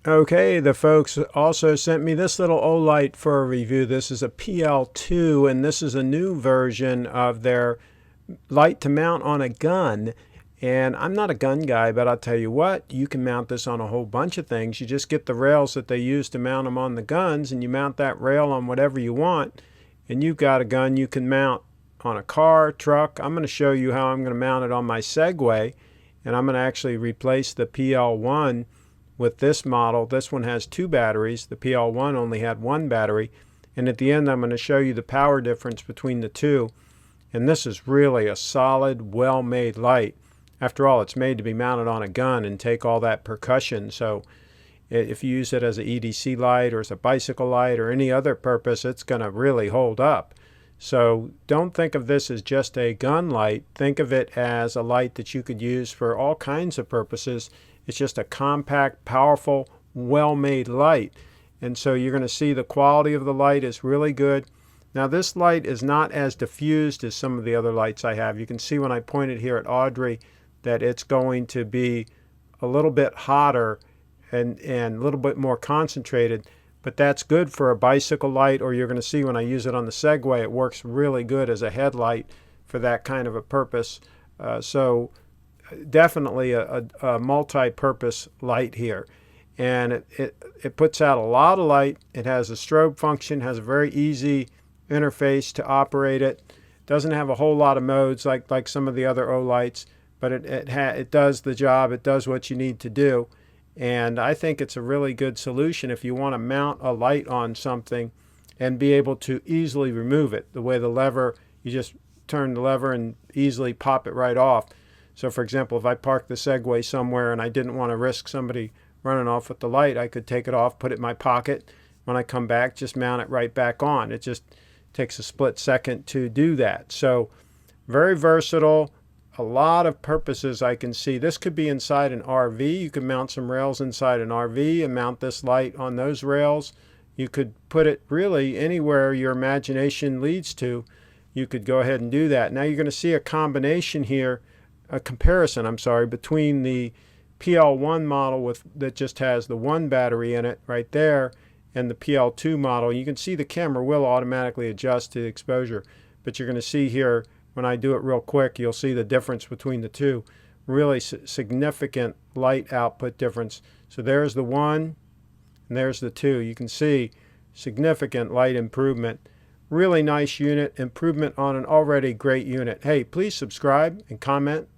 Okay, the folks also sent me this little Olight for a review. This is a PL-2, and this is a new version of their light to mount on a gun. And I'm not a gun guy, but I'll tell you what, you can mount this on a whole bunch of things. You just get the rails that they use to mount them on the guns, and you mount that rail on whatever you want, and you've got a gun you can mount on a car, truck. I'm going to show you how I'm going to mount it on my Segway, and I'm going to actually replace the PL1 with this model. This one has two batteries. The PL1 only had one battery, and at the end I'm going to show you the power difference between the two. And this is really a solid, well-made light. After all, it's made to be mounted on a gun and take all that percussion. So if you use it as an EDC light or as a bicycle light or any other purpose, it's going to really hold up. So don't think of this as just a gun light. Think of it as a light that you could use for all kinds of purposes. It's just a compact, powerful, well-made light. And so you're going to see the quality of the light is really good. Now this light is not as diffused as some of the other lights I have. You can see when I pointed here at Audrey that it's going to be a little bit hotter and a little bit more concentrated, but that's good for a bicycle light, or you're going to see when I use it on the Segway, it works really good as a headlight for that kind of a purpose. So definitely a multi-purpose light here. And it puts out a lot of light. It has a strobe function, has a very easy interface to operate it. Doesn't have a whole lot of modes like some of the other Olights, but it does the job. It does what you need to do. And I think it's a really good solution if you want to mount a light on something and be able to easily remove it. The way the lever, you just turn the lever and easily pop it right off. So for example, if I parked the Segway somewhere and I didn't want to risk somebody running off with the light, I could take it off, put it in my pocket. When I come back, just mount it right back on. It just takes a split second to do that. So very versatile, a lot of purposes I can see. This could be inside an RV. You could mount some rails inside an RV and mount this light on those rails. You could put it really anywhere your imagination leads to. You could go ahead and do that. Now you're going to see a combination here, a comparison, I'm sorry, between the PL1 model that just has the one battery in it right there and the PL2 model. You can see the camera will automatically adjust to the exposure, but you're going to see here when I do it real quick, you'll see the difference between the two. Really significant light output difference. So there's the one and there's the two. You can see significant light improvement. Really nice unit, improvement on an already great unit. Hey, please subscribe and comment